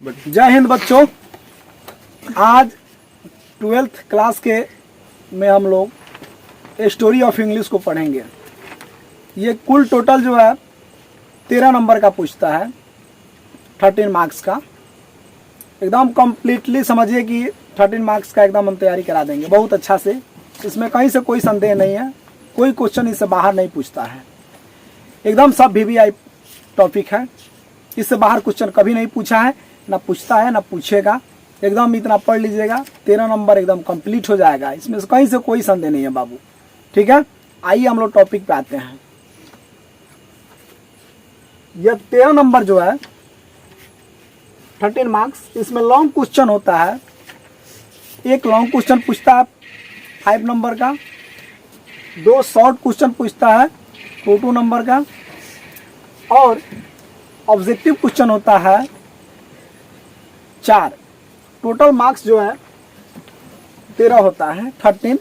जय हिंद बच्चों। आज 12th क्लास के में हम लोग स्टोरी ऑफ इंग्लिश को पढ़ेंगे। ये कुल टोटल जो है 13 नंबर का पूछता है, 13 मार्क्स का। एकदम कम्प्लीटली समझिए कि 13 मार्क्स का एकदम हम तैयारी करा देंगे बहुत अच्छा से। इसमें कहीं से कोई संदेह नहीं है, कोई क्वेश्चन इससे बाहर नहीं पूछता है। एकदम सब VVI टॉपिक है, इससे बाहर क्वेश्चन कभी नहीं पूछा है, ना पूछता है ना पूछेगा। एकदम इतना पढ़ लीजिएगा, 13 नंबर एकदम कंप्लीट हो जाएगा। इसमें से कहीं से कोई संदेह नहीं है बाबू, ठीक है। आइए हम लोग टॉपिक पे आते हैं। यह 13 नंबर जो है 13 मार्क्स, इसमें लॉन्ग क्वेश्चन होता है। एक लॉन्ग क्वेश्चन पूछता है 5 नंबर का, 2 शॉर्ट क्वेश्चन पूछता है 2 नंबर का, और ऑब्जेक्टिव क्वेश्चन होता है 4। टोटल मार्क्स जो है 13 होता है, 13।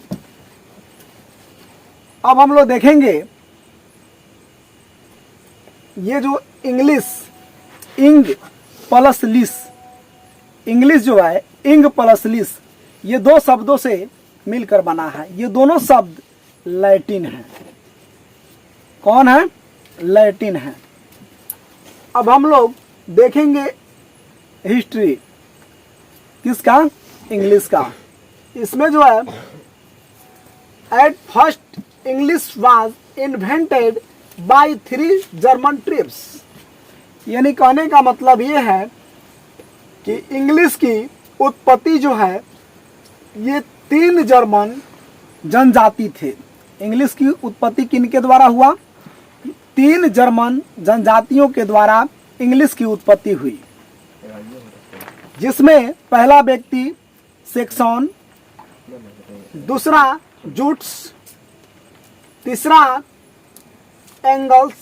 अब हम लोग देखेंगे ये जो इंग्लिश इंग प्लस लिस, इंग्लिश जो है इंग प्लस लिस, ये 2 शब्दों से मिलकर बना है। ये दोनों शब्द लैटिन है। कौन है? लैटिन है। अब हम लोग देखेंगे हिस्ट्री किसका? इंग्लिश का। इसमें जो है at first English was invented by 3 German tribes. यानी कहने का मतलब ये है कि इंग्लिश की उत्पत्ति जो है ये 3 जर्मन जनजाति थे। इंग्लिश की उत्पत्ति किनके द्वारा हुआ? 3 जर्मन जनजातियों के द्वारा इंग्लिश की उत्पत्ति हुई, जिसमें पहला व्यक्ति सेक्सन, दूसरा जूट्स, तीसरा एंगल्स।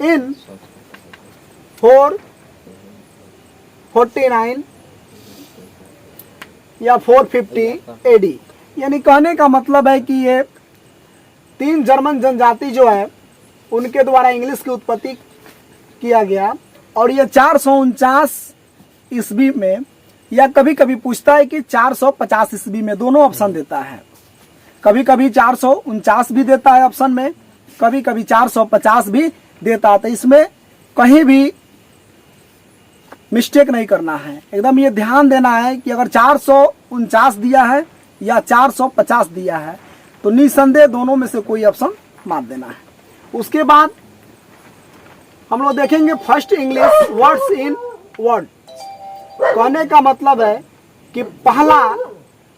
इन 449 या 450 AD। यानी कहने का मतलब है कि ये 3 जर्मन जनजाति जो है उनके द्वारा इंग्लिश की उत्पत्ति किया गया। और ये 449 ईस्वी में, या कभी कभी पूछता है कि 450 ईस्वी में, दोनों ऑप्शन देता है। कभी कभी 449 भी देता है ऑप्शन में, कभी कभी 450 भी देता है। तो इसमें कहीं भी मिस्टेक नहीं करना है। एकदम ये ध्यान देना है कि अगर 449 दिया है या 450 दिया है तो निसंदेह दोनों में से कोई ऑप्शन मार देना है। उसके बाद हम लोग देखेंगे first English words in word. कहने का मतलब है कि पहला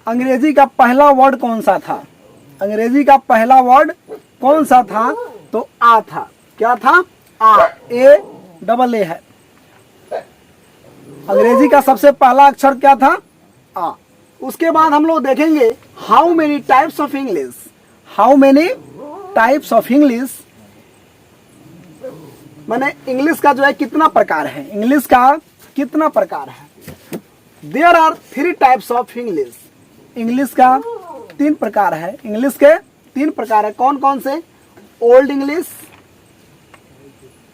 अंग्रेजी का पहला वर्ड कौन सा था? अंग्रेजी का पहला वर्ड कौन सा था? तो आ था। क्या था? आ, A है। अंग्रेजी का सबसे पहला अक्षर क्या था? आ। उसके बाद हम लोग देखेंगे how many types of English. How many types of English माने इंग्लिश का जो है कितना प्रकार है, इंग्लिश का कितना प्रकार है। There are 3 types of English. English का 3 प्रकार है। इंग्लिश के 3 प्रकार है। कौन कौन से? ओल्ड इंग्लिश,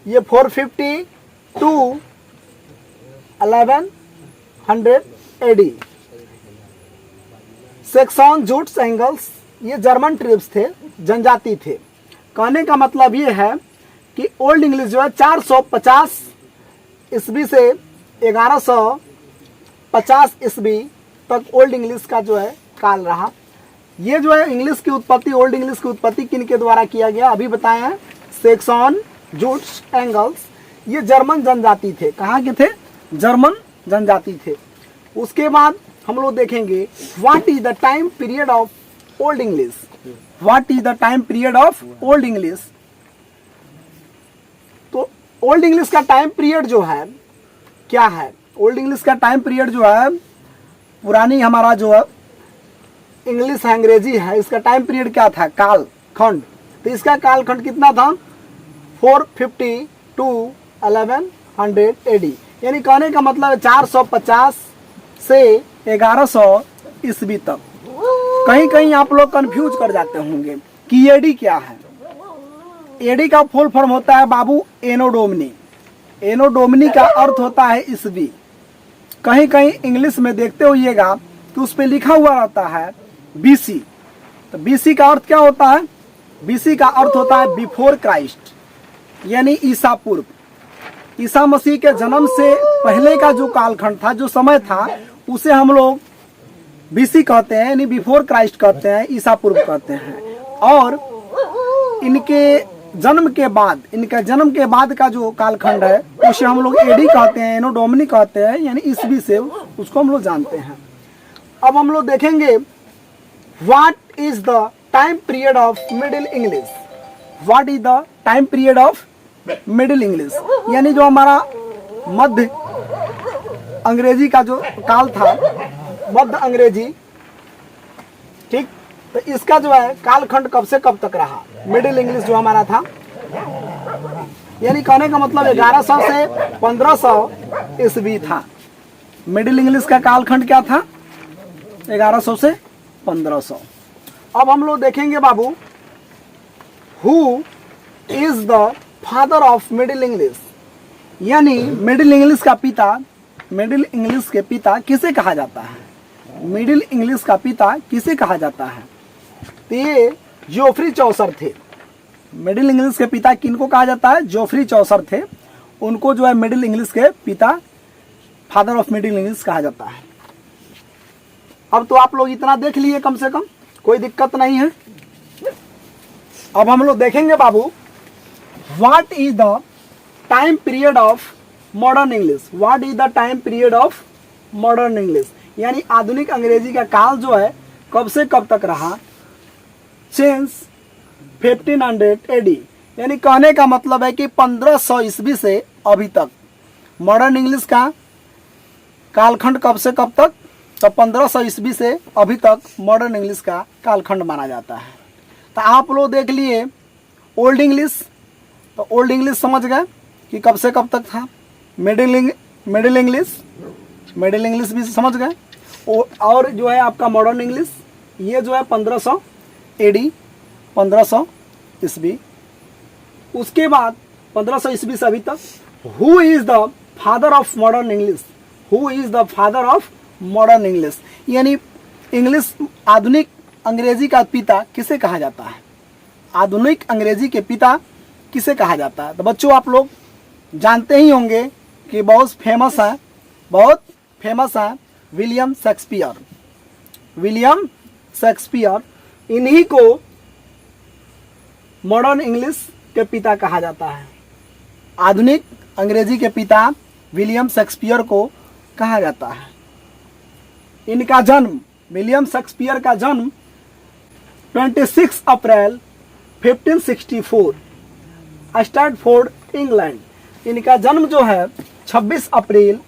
ये 450 to 1100 AD। Section, Jutes, angles, ये जर्मन ट्रिब्स थे, जनजाति थे। कहने का मतलब ये है कि ओल्ड इंग्लिश जो है 450 ईस्वी से 1150 ईस्वी तक ओल्ड इंग्लिश का जो है काल रहा। ये जो है इंग्लिश की उत्पत्ति, ओल्ड इंग्लिश की उत्पत्ति किनके द्वारा किया गया? अभी बताए हैं, सेक्सन, जूट्स, एंगल्स। ये जर्मन जनजाति थे। कहाँ के थे? जर्मन जनजाति थे। उसके बाद हम लोग देखेंगे what is the time period of old English. What is the time period of old English. तो ओल्ड इंग्लिश का टाइम पीरियड जो है क्या है? ओल्ड इंग्लिश का टाइम पीरियड जो है, पुरानी हमारा जो है इंग्लिश है, अंग्रेजी है, इसका टाइम पीरियड क्या था? काल खंड। तो इसका काल खंड कितना था? 450 to 1100 AD। यानी कहने का मतलब 450 से 1100 ईस्वी तक। कहीं कहीं आप लोग कंफ्यूज कर जाते होंगे कि AD क्या है। एडी का फुल फॉर्म होता है बाबू एनो डोमिनी। एनो डोमिनी का अर्थ होता है ईस्वी। कहीं कहीं इंग्लिश में देखते होइएगा तो उस पर लिखा हुआ रहता है बीसी। तो बीसी का अर्थ क्या होता है? बीसी का अर्थ होता है बिफोर क्राइस्ट, यानी ईसा पूर्व। ईसा मसीह के जन्म से पहले का जो कालखंड था, जो समय था, उसे हम लोग बीसी कहते हैं, यानी बिफोर क्राइस्ट कहते हैं, ईसा पूर्व कहते हैं। और इनके जन्म के बाद का जो कालखंड है उसे हम लोग एडी कहते हैं, एनो डोमिनी कहते हैं, यानी ईस्वी से उसको हम लोग जानते हैं। अब हम लोग देखेंगे what is the time period of Middle English. What is the time period of Middle English, यानी जो हमारा मध्य अंग्रेजी का जो काल था, मध्य अंग्रेजी, ठीक, तो इसका जो है कालखंड कब से कब तक रहा? मिडिल इंग्लिश जो हमारा था, यानी कहने का मतलब 1100 से 1500 ईस्वी था। मिडिल इंग्लिश का कालखंड क्या था? 1100 से 1500। अब हम लोग देखेंगे बाबू, who is the father of Middle English, यानी मिडिल इंग्लिश का पिता, मिडिल इंग्लिश के पिता किसे कहा जाता है? मिडिल इंग्लिश का पिता किसे कहा जाता है? तो ये जोफ्री चौसर थे। मिडिल इंग्लिश के पिता किनको कहा जाता है? जोफ्री चौसर थे। उनको जो है मिडिल इंग्लिश के पिता, फादर ऑफ मिडिल इंग्लिश कहा जाता है। अब तो आप लोग इतना देख लिए, कम से कम कोई दिक्कत नहीं है। अब हम लोग देखेंगे बाबू, what is the time period of modern English. What is the time period of modern English, यानी आधुनिक अंग्रेजी का काल जो है कब से कब तक रहा? सिंस 1500 एडी, यानी कहने का मतलब है कि 1500 ईस्वी से अभी तक। मॉडर्न इंग्लिश का कालखंड कब से कब तक? तो 1500 ईस्वी से अभी तक मॉडर्न इंग्लिश का कालखंड माना जाता है। तो आप लोग देख लिए ओल्ड इंग्लिश, तो ओल्ड इंग्लिश समझ गए कि कब से कब तक था। मिडिल इंग्लिश भी समझ गए। और जो है आपका मॉडर्न इंग्लिश, ये जो है 1500 एडी, 1500 ईस्वी। उसके बाद 1500 ईस्वी से अभी तक। Who is the father of modern English? Who is the father of modern English, यानी इंग्लिश आधुनिक अंग्रेजी का पिता किसे कहा जाता है? आधुनिक अंग्रेजी के पिता किसे कहा जाता है? तो बच्चों आप लोग जानते ही होंगे कि बहुत फेमस है विलियम शेक्सपियर। विलियम शेक्सपियर, इन्हीं को मॉडर्न इंग्लिश के पिता कहा जाता है। आधुनिक अंग्रेजी के पिता विलियम शेक्सपियर को कहा जाता है। इनका जन्म, विलियम शेक्सपियर का जन्म 26 अप्रैल 1564 स्टैटफोर्ड, इंग्लैंड। इनका जन्म जो है 26 अप्रैल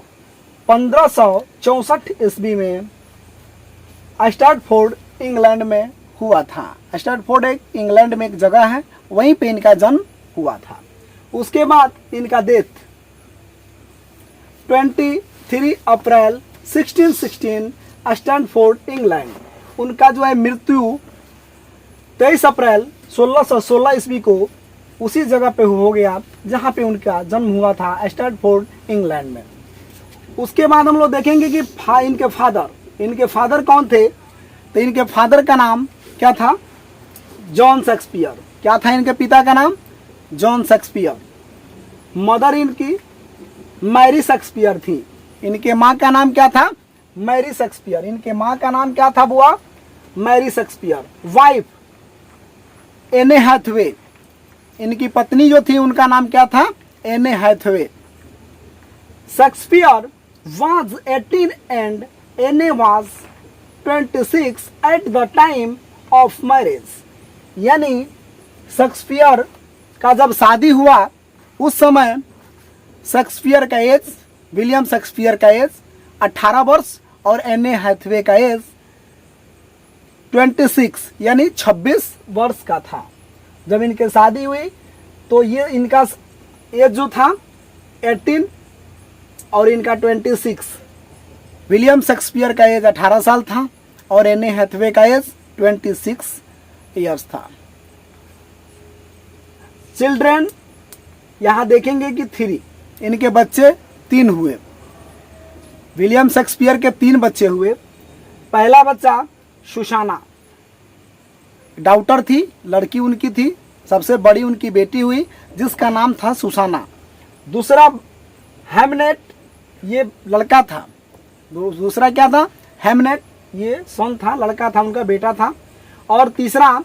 1564 ईस्वी में स्टैटफोर्ड, इंग्लैंड में हुआ था। स्टैटफोर्ड एक इंग्लैंड में एक जगह है, वहीं पे इनका जन्म हुआ था। उसके बाद इनका डेथ 23 अप्रैल 1616 स्टैटफोर्ड, इंग्लैंड। उनका जो है मृत्यु 23 अप्रैल 1616 ईस्वी को उसी जगह पे हो गया जहाँ पे उनका जन्म हुआ था, स्टैटफोर्ड, इंग्लैंड में। उसके बाद हम लोग देखेंगे कि इनके फादर कौन थे? तो इनके फादर का नाम क्या था? John Shakespeare. क्या था इनके पिता का नाम? John Shakespeare. मदर इनकी मैरी शेक्सपियर थी। इनके माँ का नाम क्या था? Mary Shakespeare. इनके माँ का नाम क्या था बुआ? Mary Shakespeare. Wife Anne Hathaway. इनकी पत्नी जो थी उनका नाम क्या था? Anne Hathaway. Shakespeare was 18 and Anne was 26 at the time of marriage। यानी शेक्सपियर का जब शादी हुआ उस समय शेक्सपियर का एज, विलियम शेक्सपियर का एज 18 वर्ष और एने हैथवे का एज 26 यानी 26 वर्ष का था। जब इनकी शादी हुई तो ये इनका एज जो था 18 और इनका 26। विलियम शेक्सपियर का एज 18 साल था और एने हैथवे का एज 26 ईयर्स था। चिल्ड्रेन यहाँ देखेंगे कि 3 इनके बच्चे 3 हुए। विलियम शेक्सपियर के 3 बच्चे हुए। पहला बच्चा सुसाना, डॉक्टर थी, लड़की उनकी थी, सबसे बड़ी उनकी बेटी हुई जिसका नाम था सुसाना। दूसरा हैमनेट, ये लड़का था। दूसरा क्या था? हैमनेट, ये सन था, लड़का था, उनका बेटा था। और तीसरा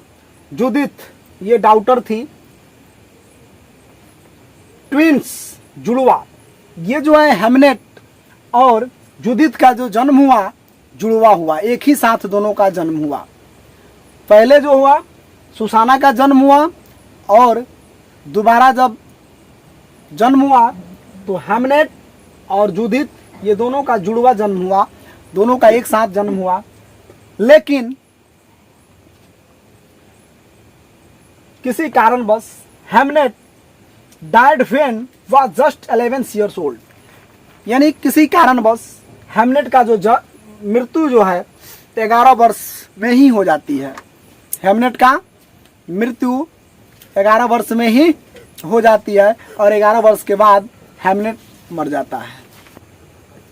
जुदिथ, ये डॉक्टर थी। ट्विंस, जुड़वा। ये जो है हैमनेट और जुदिथ का जो जन्म हुआ, जुड़वा हुआ, एक ही साथ दोनों का जन्म हुआ। पहले जो हुआ सुसाना का जन्म हुआ और दोबारा जब जन्म हुआ तो हैमनेट और जुदिथ, ये दोनों का जुड़वा जन्म हुआ, दोनों का एक साथ जन्म हुआ। लेकिन किसी कारणवश Hamnet died when was just 11 years old, यानी किसी कारणवश हैमनेट का जो मृत्यु जो है 11 वर्ष में ही हो जाती है। हैमनेट का मृत्यु 11 वर्ष में ही हो जाती है और 11 वर्ष के बाद हैमनेट मर जाता है।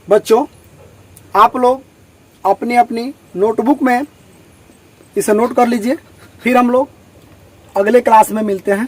बच्चों, आप लोग अपनी अपनी नोटबुक में इसे नोट कर लीजिए, फिर हम लोग अगले क्लास में मिलते हैं।